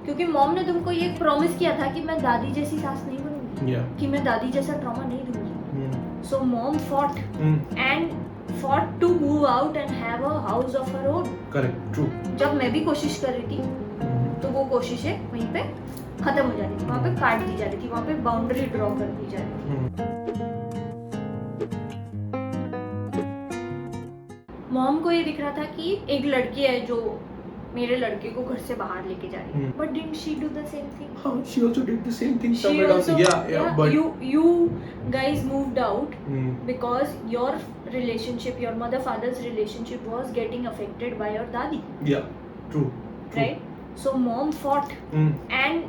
क्योंकि मॉम ने तुमको ये प्रॉमिस किया था कि मैं दादी जैसी सास नहीं बनूंगी, कि मैं दादी जैसा ट्रॉमा नहीं दूंगी. So mom fought and fought to move out and have a house of her own. Correct, true. जब मैं भी कोशिश कर रही थी तो वो कोशिशें वहीं पे खत्म हो जा रही थी, वहाँ पे काट दी जा रही थी, वहाँ पे बाउंड्री ड्रॉ कर दी जा रही थी. मॉम को ये दिख रहा था कि एक लड़की है जो मेरे लड़के को घर से बाहर लेके जा रही है. But didn't she do the same thing? She also did the same thing She somewhere else. also, Yeah, but you guys moved out because your relationship, your mother-father's relationship was getting affected by your dadi. Yeah, true. Right? So mom fought and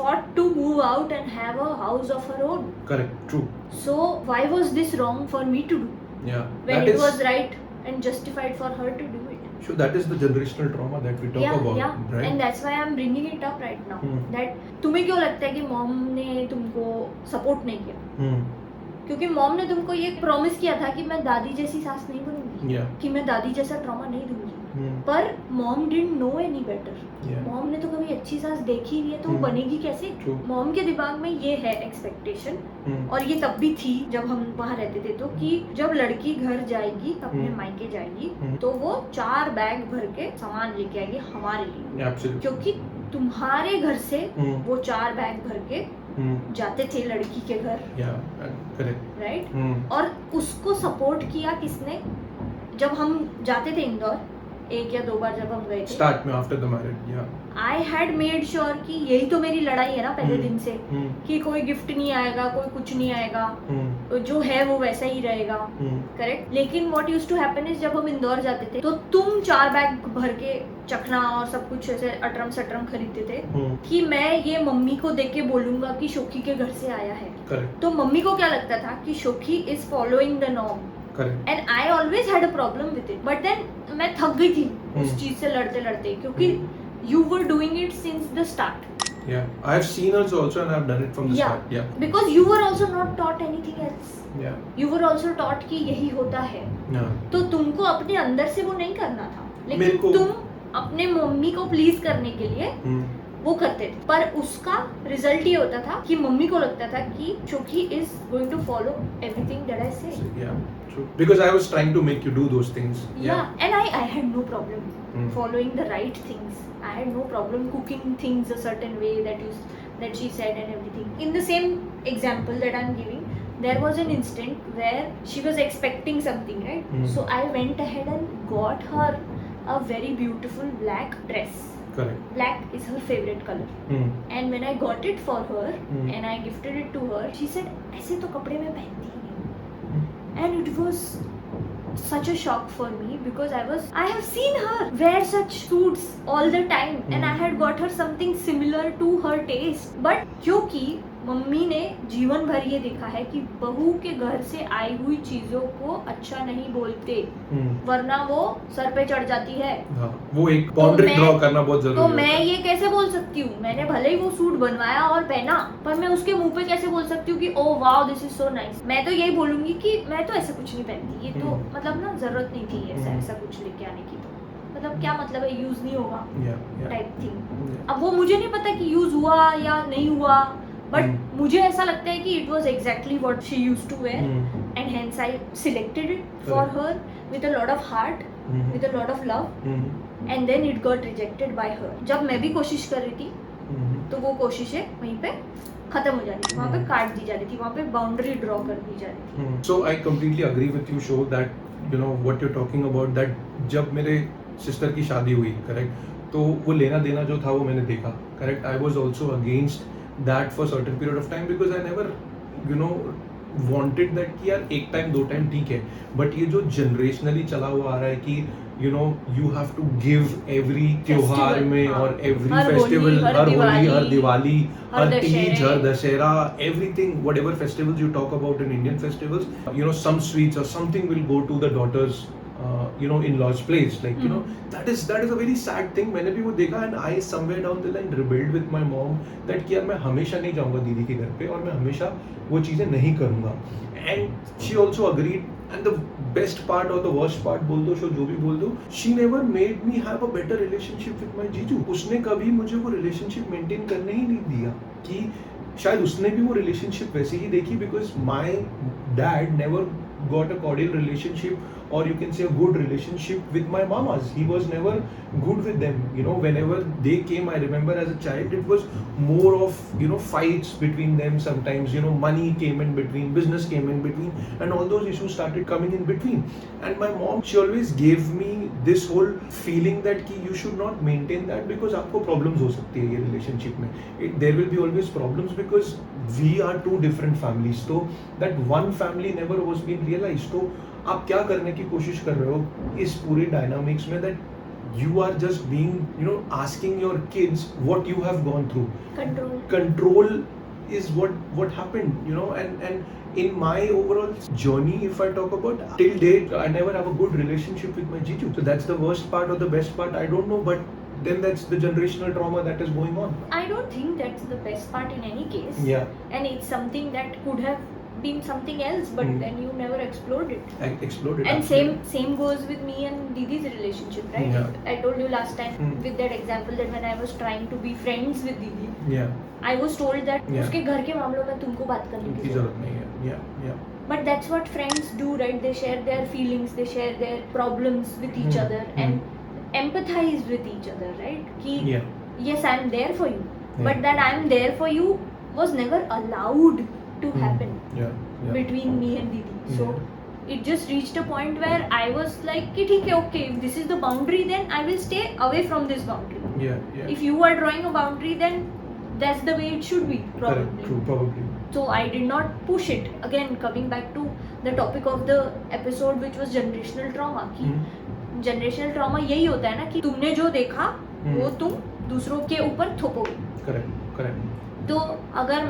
fought to move out and have a house of her own. Correct, true. So why was this wrong for me to do? Yeah. When it was right and justified for her to do it. So that is the generational trauma that we talk about, right? And that's why I'm bringing it up right now. That तुम्हें क्यों लगता है कि mom ने तुमको support नहीं किया? क्योंकि मॉम ने तुमको ये प्रॉमिस किया था कि मैं दादी जैसी सास नहीं बनूंगी, कि मैं दादी जैसा ट्रॉमा नहीं दूंगी. पर mom didn't know any better. Mom ने तो कभी अच्छी सास देखी नहीं है तो वो बनेगी कैसे? मॉम के दिमाग में ये है एक्सपेक्टेशन, और ये तब भी थी जब हम वहाँ रहते थे, तो कि जब लड़की घर जाएगी अपने मायके जाएगी तो वो 4 बैग भर के सामान लेके आएगी हमारे लिए, क्योंकि तुम्हारे घर से वो 4 बैग भर के जाते थे लड़की के घर. राइट? और उसको सपोर्ट किया किसने? जब हम जाते थे इंदौर 1 या 2 बार जब हम गए थे स्टार्ट में after the marriage, I had made sure कि यही तो मेरी लड़ाई है ना पहले दिन से, कि कोई गिफ्ट नहीं आएगा, कोई कुछ नहीं आएगा, जो है वो वैसा ही रहेगा. करेक्ट? लेकिन what used to happen is जब हम इंदौर जाते थे तो तुम 4 बैग भर के चखना और सब कुछ ऐसे अटरम सटरम खरीदते थे कि मैं ये मम्मी को देख के बोलूंगा कि शोखी के घर से आया है. तो मम्मी को क्या लगता था कि Shokhi is following the norm. And I always had a problem with it. But then मैं थक गई थी उस चीज से लड़ते लड़ते, क्योंकि you were doing it since the start. Yeah, I have seen her also and I have done it from the start. Yeah. Because you were also not taught anything else. Yeah. You were also taught कि यही होता है. Yeah. तो तुमको अपने अंदर से वो नहीं करना था, लेकिन तुम अपने मम्मी को प्लीज करने के लिए वो करते थे. पर उसका रिजल्ट ये होता था कि मम्मी को लगता था कि Shokhi is going to follow everything that I say. Yeah, true. Because I was trying to make you do those things. Yeah, and I had no problem following the right things. I had no problem cooking things a certain way that she said and everything. In the same example that I'm giving, there was an instant where she was expecting something, right? So I went ahead and got her a very beautiful black dress. Correct. Black is her favorite color. And when I got it for her and I gifted it to her, she said, ऐसे तो कपड़े में पहनती ही नहीं. And it was such a shock for me because I have seen her wear such suits all the time and I had got her something similar to her taste. But क्योंकि mummy ने जीवन भर ये देखा है कि बहू के घर से आई हुई चीजों को अच्छा नहीं बोलते, वरना वो सर पे चढ़ जाती है. वो एक बाउंड्री ड्रॉ करना बहुत जरूरी है. तो मैं ये कैसे बोल सकती हूँ? मैंने भले ही वो सूट बनवाया और पहना, पर मैं उसके मुंह पे कैसे बोल सकती हूँ कि oh wow this is so nice? मैं तो यही बोलूंगी कि मैं तो ऐसा कुछ नहीं पहनती, ये तो मतलब ना जरूरत नहीं थी ऐसा कुछ लेके आने की. तो मतलब क्या मतलब है, यूज नहीं होगा टाइप थिंग. अब वो मुझे नहीं पता कि यूज हुआ या नहीं हुआ, बट मुझे ऐसा लगता है कि it was exactly what she use to wear and hence I selected it for her with a lot of heart, with a lot of love, and then it got rejected by her. जब मैं भी कोशिश कर रही थी तो वो कोशिशें वहीं पे खत्म हो जा रही थी, वहाँ पे काट दी जा रही थी, वहाँ पे बाउंड्री ड्रॉ कर दी जा रही थी. So I completely agree with you show that you know what you talking about. That जब मेरे सिस्टर की शादी हुई, करेक्ट, तो वो लेना देना जो था वो मैंने देखा. Correct, I was also against that for certain period of time because I never wanted that कि यार एक टाइम 2 टाइम ठीक है, बट ये जो जनरेशनली चला हुआ आ रहा है कि you have to give every त्योहार में और every festival, her Holi, her Diwali, her Teej, her Dussehra, everything, whatever festivals you talk about in Indian festivals, some sweets or something will go to the daughters in-laws place, like that is a very sad thing. मैंने भी वो देखा, and I somewhere down the line rebelled with my mom that कि यार मैं हमेशा नहीं जाऊँगा दीदी के घर पे और मैं हमेशा वो चीज़ें नहीं करूँगा. And she also agreed. And the best part or the worst part बोल दो, जो भी बोल दो, she never made me have a better relationship with my जीजू. उसने कभी मुझे वो relationship maintain करने ही नहीं दिया. कि शायद उसने भी वो relationship वैसे ही देखी, because my dad never got a cordial relationship, or you can say a good relationship with my mamas. He was never good with them. Whenever they came, I remember as a child, it was more of fights between them. Sometimes money came in between, business came in between, and all those issues started coming in between. And my mom, she always gave me this whole feeling that ki you should not maintain that, because आपको problems हो सकती है ये relationship में. There will be always problems because we are two different families. So that one family never was being realized. तो आप क्या करने की कोशिश कर रहे हो इस पूरे डायनामिक्स में, that you are just being asking your kids what you have gone through. Control is what happened, and in my overall journey, if I talk about till date, I never have a good relationship with my Jiju. So that's the worst part or the best part, I don't know, but then that's the generational trauma that is going on. I don't think that's the best part in any case. Yeah. And it's something that could have been something else, but then you never explored it. And same goes with me and Didi's relationship, right? Yeah. I told you last time with that example that when I was trying to be friends with Didi, yeah, I was told that उसके घर के मामलों में तुमको बात करने की जरूरत नहीं है. Yeah. But that's what friends do, right? They share their feelings, they share their problems with each other and empathize with each other, right? Ki, yes, I'm there for you, but that I'm there for you was never allowed to happen between me and Didi. So it just reached a point where I was like, okay, if this is the boundary, then I will stay away from this boundary. Yeah. If you are drawing a boundary, then that's the way it should be, probably. Correct, true, probably. So I did not push it. Again, coming back to the topic of the episode, which was generational trauma. Generational trauma यही होता है ना कि तुमने जो देखा वो तुम दूसरों के ऊपर थोपोगे. Correct. तो अगर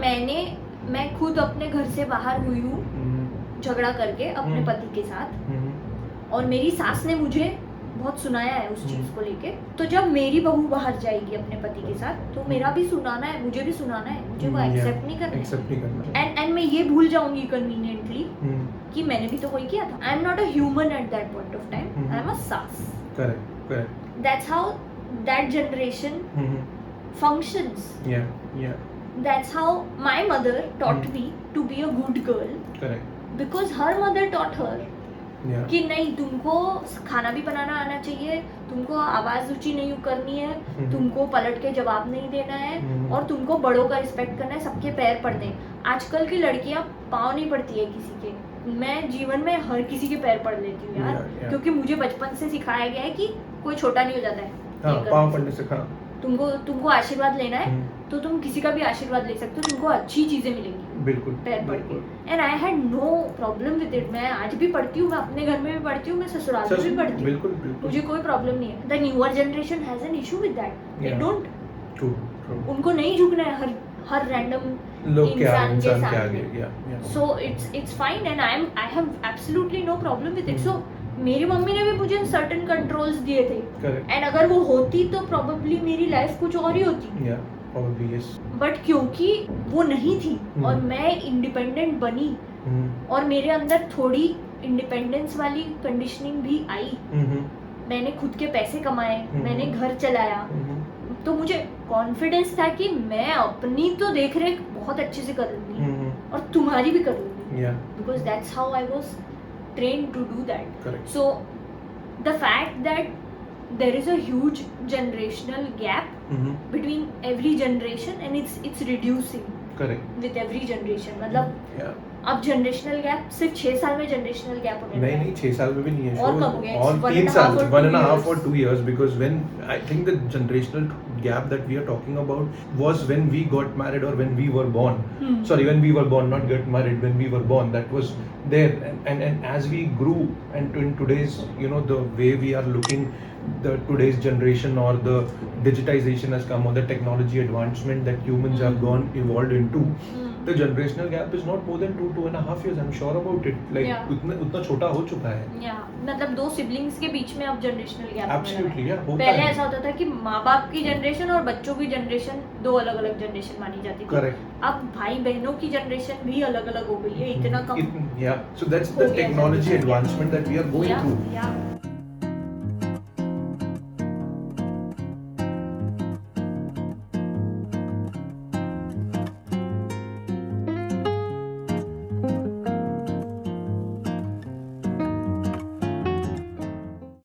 मैं खुद अपने घर से बाहर हुई हूँ झगड़ा करके अपने पति के साथ, और मेरी सास ने मुझे बहुत सुनाया है उस चीज को लेके, तो जब मेरी बहू बाहर जाएगी अपने पति के साथ, तो मेरा भी सुनाना है, मुझे भी सुनाना है, मुझे वो एक्सेप्ट नहीं करना है. एंड मैं ये भूल जाऊंगी कन्वीनियंटली कि मैंने भी तो वही किया था. I am not a human at that point of time, I am a सास. Correct. That's how that generation functions. Yeah. That's how my mother taught me to be a good girl. Correct. Because her mother taught her कि नहीं, तुमको खाना भी बनाना आना चाहिए, तुमको आवाज ऊंची नहीं करनी है, तुमको पलट के जवाब नहीं देना है, और तुमको बड़ों का रिस्पेक्ट करना है, सबके पैर पड़ने हैं. आजकल की लड़कियां पाँव नहीं पड़ती है किसी के. मैं जीवन में हर किसी के पैर पड़ लेती हूँ यार, क्योंकि मुझे बचपन से सिखाया गया है कि कोई छोटा नहीं हो जाता है. पाँव पड़ने से खा. तुमको आशीर्वाद लेना है तो तुम किसी का भी आशीर्वाद ले सकते हो, तुमको अच्छी चीजें मिलेंगी. बिल्कुल. पैर पड़ के. And I had no problem with it. मैं आज भी पढ़ती हूँ, मैं अपने घर में भी पढ़ती हूँ, मैं ससुराल में भी पढ़ती हूँ. बिल्कुल. मुझे कोई प्रॉब्लम नहीं है. The newer generation has an issue with that. They don't. True. उनको नहीं झुकना है हर रैंडम इंसान के सामने. So it's fine and I have absolutely no problem with it. So मेरी मम्मी ने भी मुझे सर्टेन कंट्रोल्स दिए थे, एंड अगर वो होती तो प्रोबेबली मेरी लाइफ कुछ और ही होती. बट क्योंकि वो नहीं थी और मैं इंडिपेंडेंट बनी, और मेरे अंदर थोड़ी इंडिपेंडेंस वाली कंडीशनिंग भी आई, मैंने खुद के पैसे कमाए, मैंने घर चलाया, तो मुझे कॉन्फिडेंस था कि मैं अपनी तो देख रेख बहुत अच्छे से कर लूंगी और तुम्हारी भी कर लूंगी. Because that's how I was trained to do that. Correct. So the fact that there is a huge generational gap between every generation, and it's reducing. Correct. With every generation. मतलब अब जनरेशनल गैप सिर्फ 6 साल में generational gap होने लगा. नहीं 6 साल में भी नहीं है. और कब हो गए? और 3 साल, 1.5 or 2 years, because when I think the generational gap that we are talking about was when we got married or when we were born. Sorry, when we were born, not get married, when we were born, that was there. And as we grew, and in today's, the way we are looking, the today's generation or the digitization has come, or the technology advancement that humans have evolved into, the generational gap is not more than 2.5 years. I'm sure about it. Like Yeah. उतना छोटा हो चुका है. या मतलब दो siblings के बीच में अब जनरेशनल गैप Absolutely, yeah, होता पहले है. ऐसा होता था कि माँ बाप की जनरेशन और बच्चों की जनरेशन दो अलग अलग जनरेशन मानी जाती थी. Correct. अब भाई बहनों की जनरेशन भी अलग अलग हो गई है, इतना कम Yeah. So that's हो the गया है. technology advancement that we are going Yeah, through. yeah.